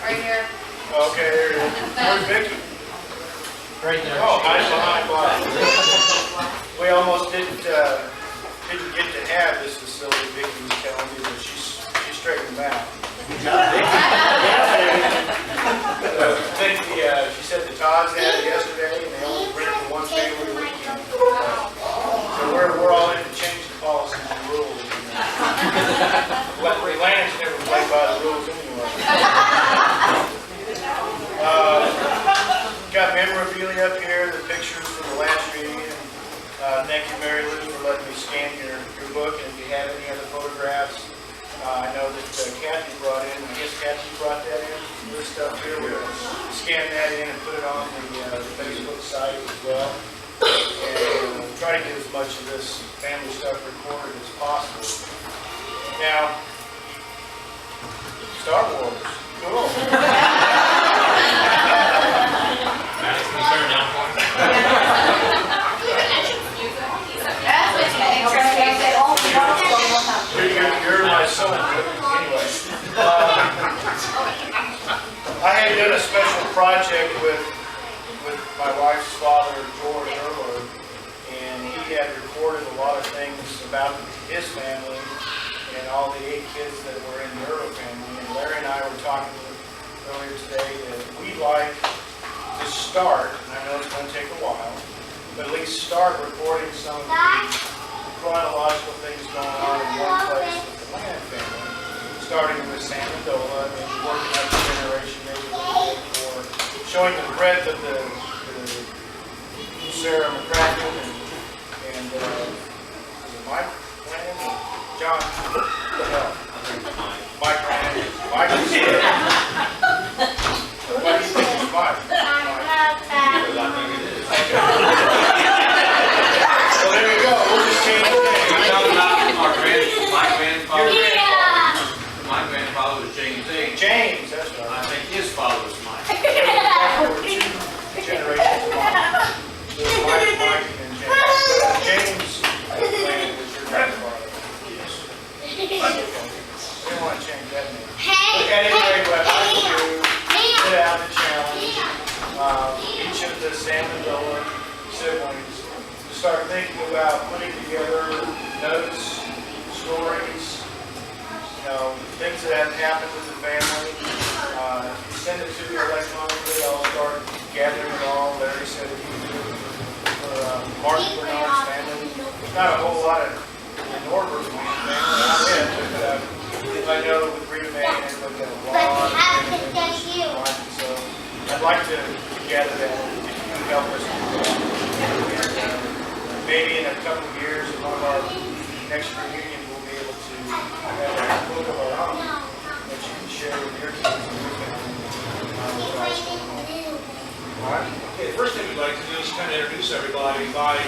Right here. Okay, there it is. Where's Vicky? Right there. Oh, hiding behind Bob. We almost didn't get to have this facility. Vicky was telling me, but she straightened them out. She said the Todds had it yesterday, and they only rented for one family a weekend. So we're all in to change the policies and rules. Lannan's never played by the rules anyway. Got memorabilia up here, the pictures from the last reunion. Thank you, Mary Lou, for letting me scan your book. And if you have any other photographs, I know that Kathy brought in. I guess Kathy brought that in. This stuff here, we're going to scan that in and put it on the Facebook site as well. And try to get as much of this family stuff recorded as possible. Now, Star Wars, cool. Matt's going to turn down for me. You're my son. Anyway, I had done a special project with my wife's father, George Earler, and he had recorded a lot of things about his family and all the 8 kids that were in the Earler family. And Larry and I were talking earlier today that we'd like to start, and I know it's going to take a while, but at least start recording some of the chronological things going on in one place with the Lannan family, starting with Sam and Dola, and working up the generation maybe for showing the breadth of the Sarah McCracken and Mike Lannan or John, what the hell? Mike Lannan. Mike is here. What do you think is Mike? Well, there you go. We'll just change the name. You're talking about my grandfather. My grandfather was James A. James, that's right. I think his father was Mike. There were 2 generations of Mike. There's Mike and James. James Lannan was your grandfather. Yes. Okay. I didn't want to change that name. But at any rate, what I'd like to do is put out the challenge. Each of the Sam and Dola siblings to start thinking about putting together notes, stories, things that have happened with the family. Send it to me electronically. I'll start gathering it all. Larry said that he would do it for Mark Bernard's family. There's not a whole lot of the Norbert family out there, but I know with Rita May and everybody got a lot of things. So I'd like to gather that if you can help us do that. And, maybe in a couple of years, in one of our next reunions, we'll be able to have a book of our own that you can share with your kids and your family. All right? Okay, the first thing we'd like to do is kind of introduce everybody by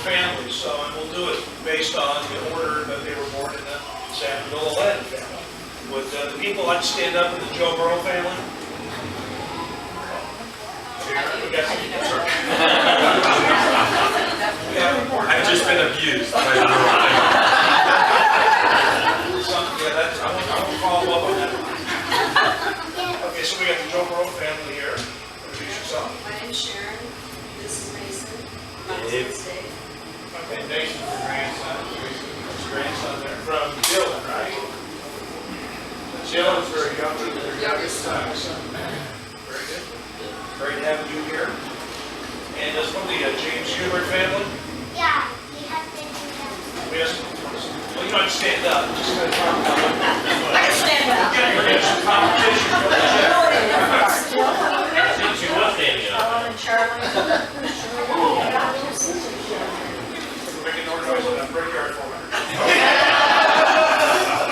family. So, and we'll do it based on the order that they were born in the Sam and Dola Lannan family. Would the people like to stand up in the Joe Burrow family? I've just been abused. I won't follow up on that. Okay, so we got the Joe Burrow family here. Introduce yourself. My name is Sharon. This is Mason. My husband's Dave. Okay, Nathan's your grandson. His grandson there from Dylan, right? Dylan's very young. Their youngest son. Very good. Great to have you here. And that's from the James Hubert family. Yeah, you have to do that. Well, you don't have to stand up. Just going to talk about it. I can stand up. We're getting some competition for the check. Since you were standing up. And Charlie. We're making no noise in that brickyard for me.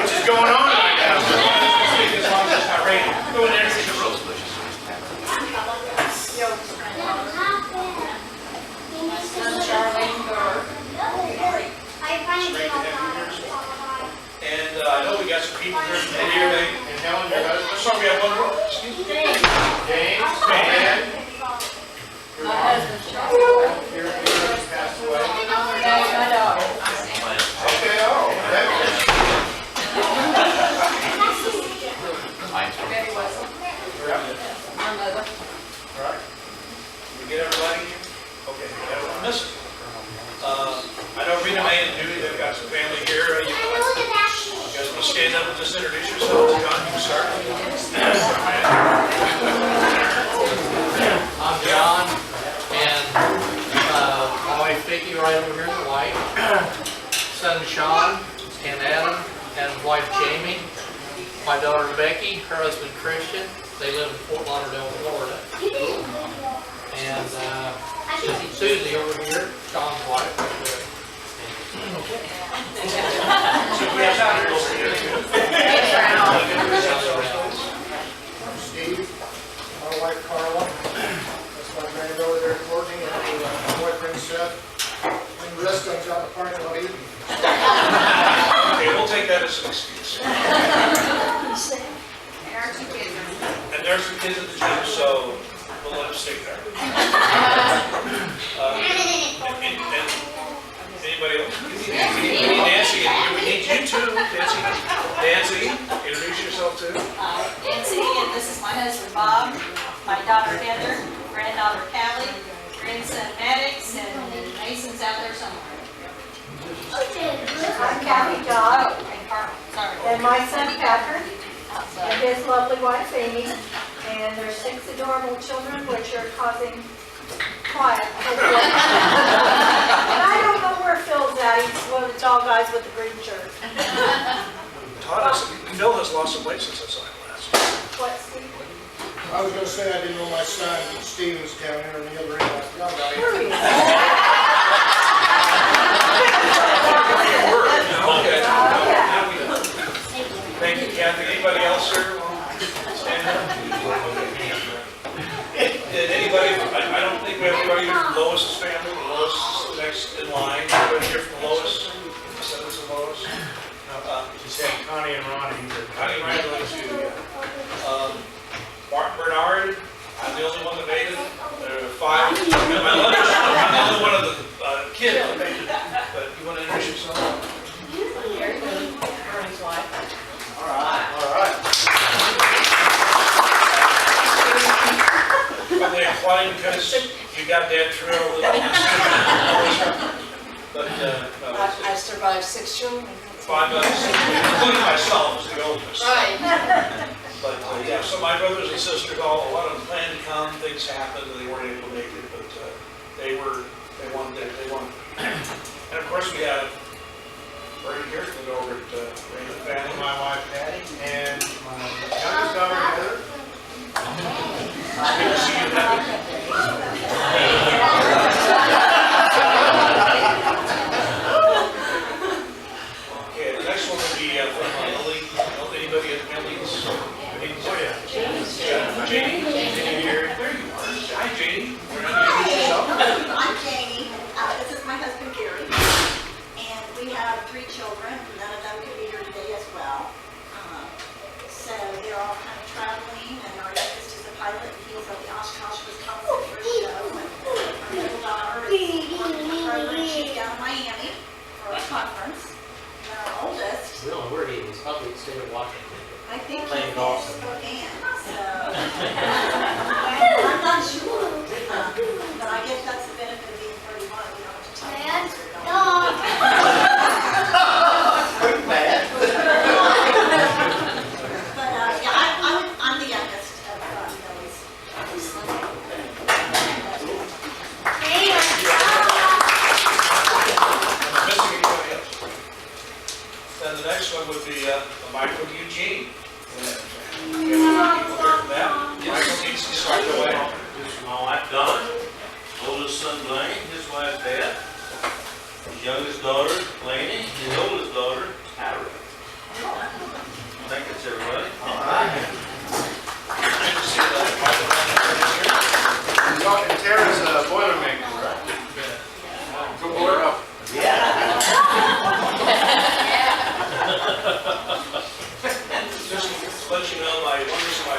Which is going on right now. Speak as long as it's not raining. Go in there and take the rules, please. Charlene Burr. Great to have you here. And I know we got some people here from here. And Helen, your husband? Sorry, we have one more. Excuse me. James, man. Your My mom? husband's Charlie. Your parents passed away? That's my daughter. Okay, oh. I Mike's from. Betty Wessel, my mother. All right. We get everybody here? Okay, everyone missing. I know Rita Mae and Judy, they've got some family here. You guys want to stand up and just introduce yourselves? John, you can start. I'm John, and my wife Vicki right over here in the white, son Sean, and Adam, and wife Jamie, my daughter Becky, her husband Christian. They live in Fort Lauderdale, Florida. And Susie over here, Sean's wife. So we have time to go over here too. I'm Steve, my wife Carla, that's my granddaughter there Courtney, and my boyfriend Seth, and the rest of them's out in the parking lot eating. Okay, we'll take that as an excuse. And our 2 kids are. And there's some kids at the gym, so we'll let them stay there. And anybody else? We need Nancy. We need you too, Nancy. Nancy, introduce yourself too. Nancy, and this is my husband Bob, my daughter Heather, granddaughter Callie, grandson Maddox, and Mason's out there somewhere. I'm Kathy Dodd, And Carl, sorry. and my son Patrick, and his lovely wife Amy, and their 6 adorable children, which are causing quiet. And I don't know where Phil's at. He's one of the tall guys with the green shirt. Phil has lost some weight since I saw him last. What, Steve? I was gonna say I didn't know my son Steve was down there in the other end, I forgot about him. Where he is. Okay. Yeah. Now we know. Thank you, Kathy. Anybody else here? Stand up. Did anybody, I don't think we have anybody here from Lois's family. Lois is next in line. Anybody here from Lois? Descendants of Lois? She's saying Connie and Ronnie. Connie and Ronnie, those two, yeah. Mark Bernard, I'm the only one that made it. There are 5. And my mother's, I'm the only one of the kids that made it. But you want to introduce yourself? Bernie's wife. All right. But they applied because you got that trail. But, no, I survived 6 children. 5 of us, including myself, as the oldest. Right. But, yeah, so my brothers and sisters, a lot of them planned to come, things happened, and they weren't able to make it, but they wanted. And of course, we have Bernie here, to go over at Raymond Family. My wife Patty and my youngest daughter Heather. Good to see you, Heather. Okay, the next one would be from Lily. Anybody at Emily's? Oh, yeah. Janie. Janie here. There you are. Hi, Janie. I'm Janie. This is my husband Gary. And we have 3 children. None of them could be here today as well. So they're all kind of traveling, and our youngest is a pilot, and he's at the Oshkosh, Wisconsin for a show. And our middle daughter is working in the program. She's down in Miami for a conference. And our oldest, We don't know where he is, probably the state of Washington. I think he's Playing in golf. Spokane. So I'm not sure. But I guess that's the benefit of being 31. You don't have to tell me. But yeah, I'm the youngest of Millie's. Missing anybody else? Then the next one would be Michael Eugene. People here from that. Michael needs to start the way. This is my wife Donna, oldest son Blaine, his wife Beth, his youngest daughter Laney, his oldest daughter Tyra. I think that's everybody. Good to see that. And Tara's a Boilermaker, right? Go boiler up. Just to let you know, my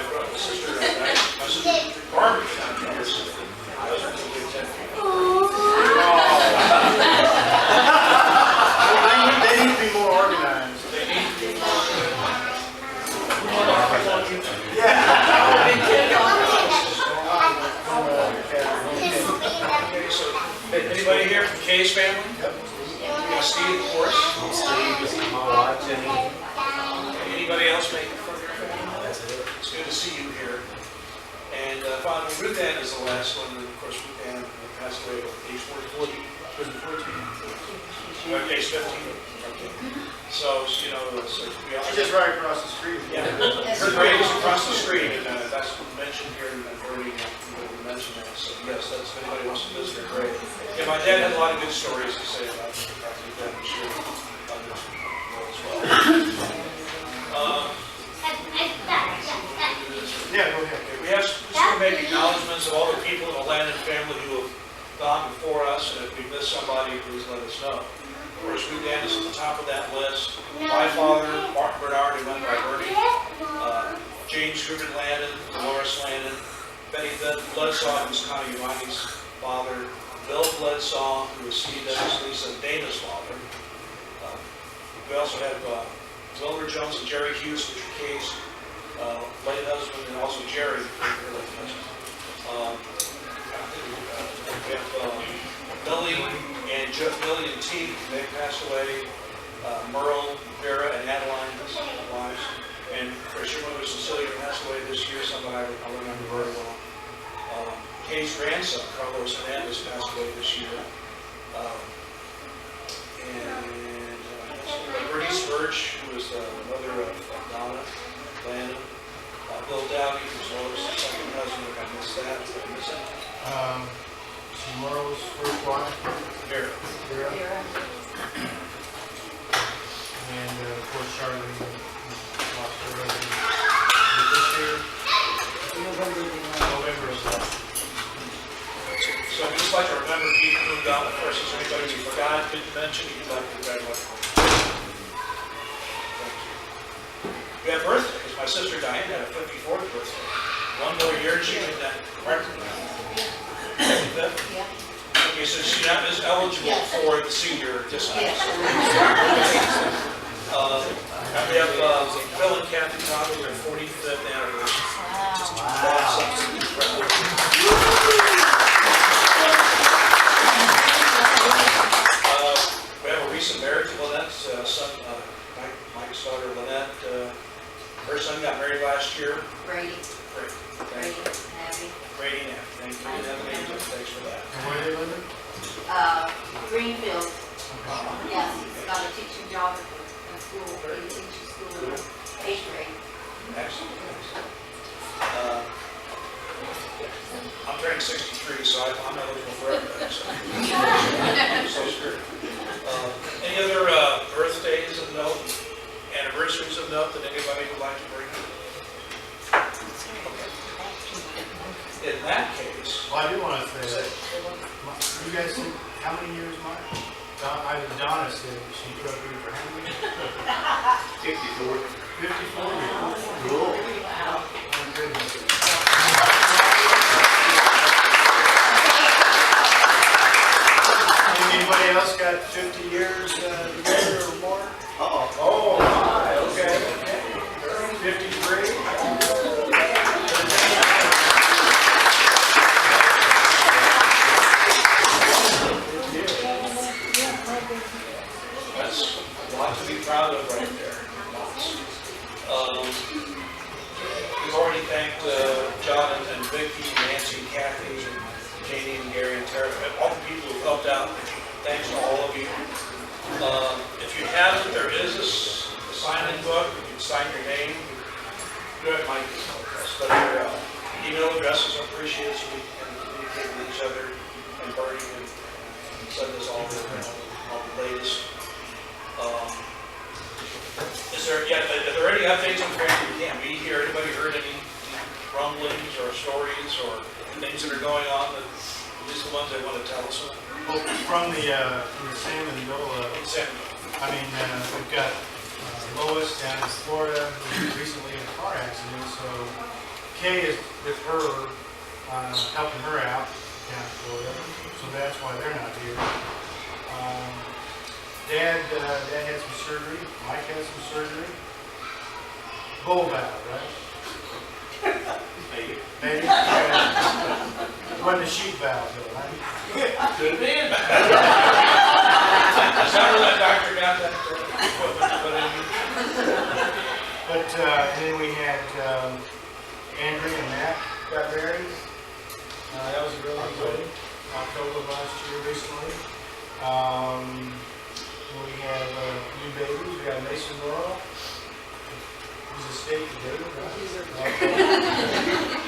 brother, sister, my sister Barbara, my husband will attend. They need to be more organized. They need to be more. to see you here. And finally, Ruth Ann is the last one, and of course, Ruth Ann passed away at age 14. Was it 14? Okay, age 15. Okay. So, you know, so She's just right across the street. yeah, her grave is across the street, and that's mentioned here in Bernie, mentioned that. So yes, that's if anybody wants to visit her grave. Yeah, my dad had a lot of good stories to say about that. I'm sure others will as well. Yeah, go ahead. Okay, we have just to make acknowledgments of all the people in the Lannan family who have gone before us, and if we miss somebody, please let us know. Of course, Ruth Ann is at the top of that list. My father, Martin Bernard, who went by Bernie, James Reuben Lannan, Dolores Lannan, Betty Bledsaw, who's Connie Ronnie's father, Bill Bledsaw, who was Steve Dennis, Lisa, and Dana's father. We also have Wilbur Jones and Jerry Hughes, which are Kay's late husband, and also Jerry, her late husband. We have Billy and T, they passed away. Merle, Vera, and Adeline, his wives. And of course, your mother Cecilia passed away this year, someone I remember very well. Kay's grandson, Carlos Hernandez, passed away this year. And Bernice Birch, who was the mother of Donna Lannan. Bill Dowdy, who's Laura's second husband, if I missed that. Did I miss it? Tomorrow's first wife. Vera. And of course, Charlie lost her husband this year. November of that. So I'd just like to remember people who got, of course, is there anybody we forgot, didn't mention, you'd like to congratulate. We have birthdays. My sister Diane had a 54th birthday. One more year and she made that. Okay, so she now is eligible for the senior discount. And we have Phil and Kathy Todd, their 45th anniversary. We have a recent marriage to Lynette's son, Mike's daughter Lynette. Her son got married last year. Brady. Great. Brady, Abby. Brady and Abby. Thank you. We have a name, thanks for that. And where they living? Greenfield. Yes, he's got a teaching job at a school. He teaches school in 8th grade. Excellent. I'm turning 63, so I'm eligible for everything. So screwed. Any other birthdays of note, anniversaries of note that anybody would like to bring up? In that case, Well, I do want to say, you guys think, how many years, Mark? Donna said she grew up here for how many years? 54. 54 years. Cool. Oh, goodness. Anybody else got 50 years together or more? Oh, my, okay. 53. that's a lot to be proud of right there. We've already thanked John and Vicki, Nancy, and Kathy, and Janie and Gary and Tara, all the people who helped out. Thanks to all of you. If you haven't, there is a sign-in book. You can sign your name. Do it, Mike. But your email addresses are appreciated so we can communicate with each other and Bernie and send us all the latest. Are there any updates on family camp? We hear anybody heard any rumblings or stories or things that are going on, that, at least the ones they want to tell us about? Well, from the Sam and Nola, I mean, we've got Lois down in Florida, who was recently in a car accident, so Kay is with her, helping her out down in Florida, so that's why they're not here. Dad had some surgery, Mike had some surgery. Bull valve, right? Maybe. Maybe? Yeah. Wasn't a sheep valve, though, right? Could have been. Is that where that doctor got that equipment to put in? But, and then we had Andrea and Matt got married. That was a really good wedding, October of last year, recently. We have new babies. We got Mason Laurel. He's a state today, right?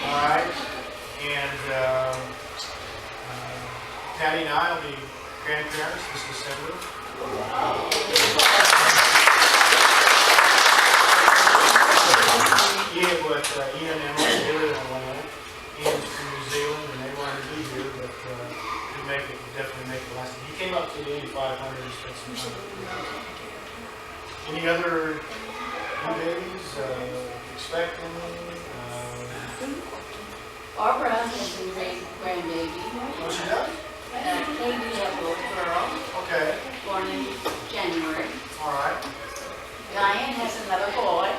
All right. And Patty and I will be grandparents this December. Ian with Ian and Emily, they live in Atlanta. Ian's from New Zealand and they wanted to be here, but could make it, definitely make it last. He came up to the 8,500 and spent some time. Any other new babies expecting? Barbara has a great grandbaby. Oh, she does? Katie has a little girl, Okay. born in January. All right. Diane has another boy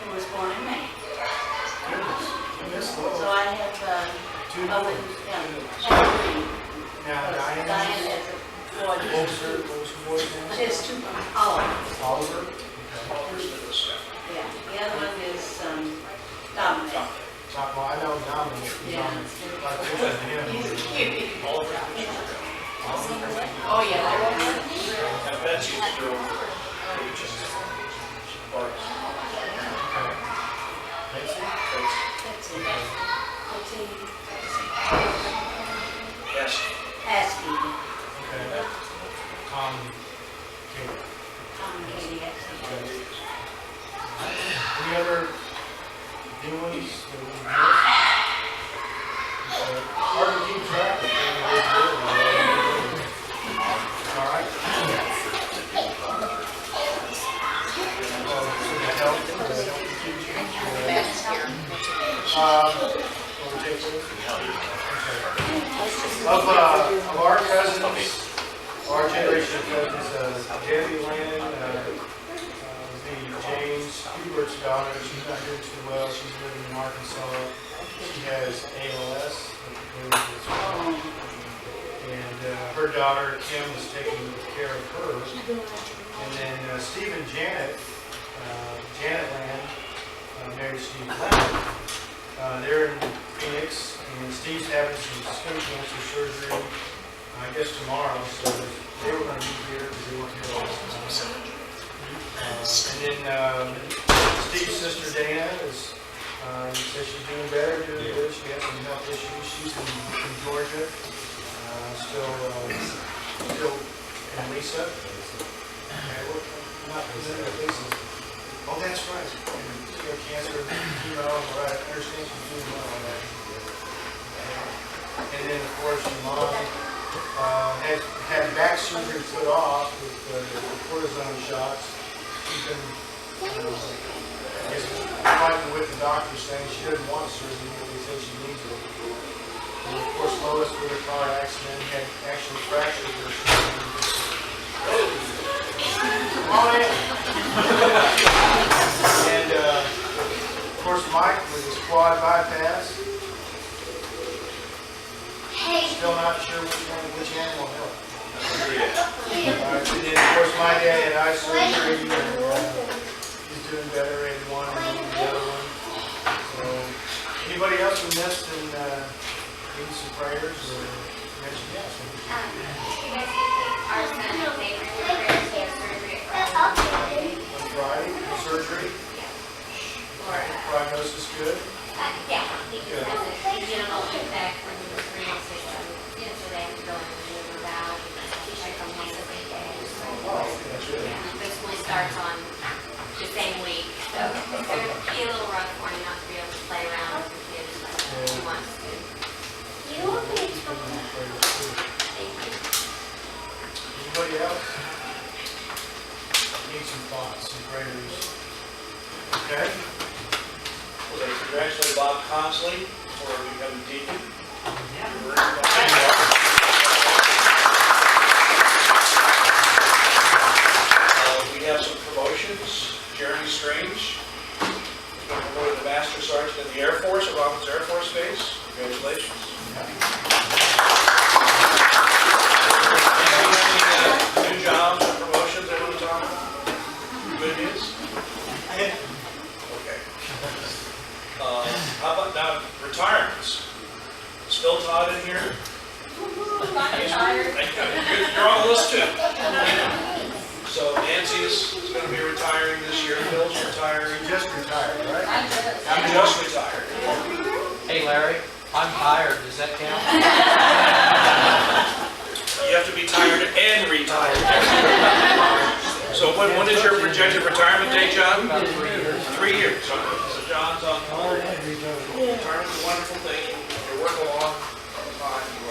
who was born in May. Goodness. You missed those. So I have, Two oh, more. and three. Now, Diane Diane. has a boy. What was her boy's name? She has two, Oliver. Oliver. Yeah, the other one is, Dominic. Well, I know Dominic. He's Yeah. on it. I pictured him. He's cute. Oliver. Oh, yeah, they're all good. And Betsy's still Barb's. Okay. Mason? That's it. Yes. Asking. Okay. Kate. Katie, that's it. Any other new ones that we missed? Hard to keep track of. All right. Of our cousins, our generation of cousins, Debbie Lynn, the James Hubert's daughter, she's not doing too well. She's living in Arkansas. She has ALS, and her daughter Kim is taking care of her. And then Steve and Janet, Janet Land, married Steve Leonard. They're in Phoenix, and Steve's having some skin cancer surgery, I guess tomorrow, so they were going to be here because they weren't here last time. And then Steve's sister Dana is, says she's doing better, doing good. She has some health issues. She's in Georgia, still in Lisa. Not Lisa. Oh, that's right. Cancer, chemo, right? I understand she's doing well on that. And then, of course, your mom had back surgery put off with the cortisone shots. She's been, fighting with the doctor saying she doesn't want surgery, but they say she needs it. And of course, Lois with a car accident had actually fractured her shoulder. Come on in. And of course, Mike with his quad bypass. Still not sure which animal helped. And then of course, my dad had eye surgery, and he's doing better in one and the other one. So, anybody else who missed and need some prayers or mention yes? Our son, they were prayers, he has surgery at Friday, surgery. Prognosis good. yeah, he just has a general effect when he was renal system, so they have to go in and remove the valve, check on once every day. This one starts on the same week, so it would be a little rough for him not to be able to play around with the kids like he wants to. Thank you. Anybody else? Need some thoughts, some prayers. Okay? Well, they congratulate Bob Consley for becoming deacon. We have some promotions. Jeremy Strange, promoted to Master Sergeant in the Air Force at Robins Air Force Base. Congratulations. Any new jobs or promotions they want to talk about? Good news? Okay. How about now retirements. Is Phil Todd in here? I'm retired. You're on the list too. So Nancy's going to be retiring this year, Phil's retiring. You just retired, right? I'm just retired. Hey Larry, I'm tired, does that count? You have to be tired and retired. So when is your projected retirement date, John? About 3 years. 3 years. So John's on board. Retirement's a wonderful thing. You work a long time.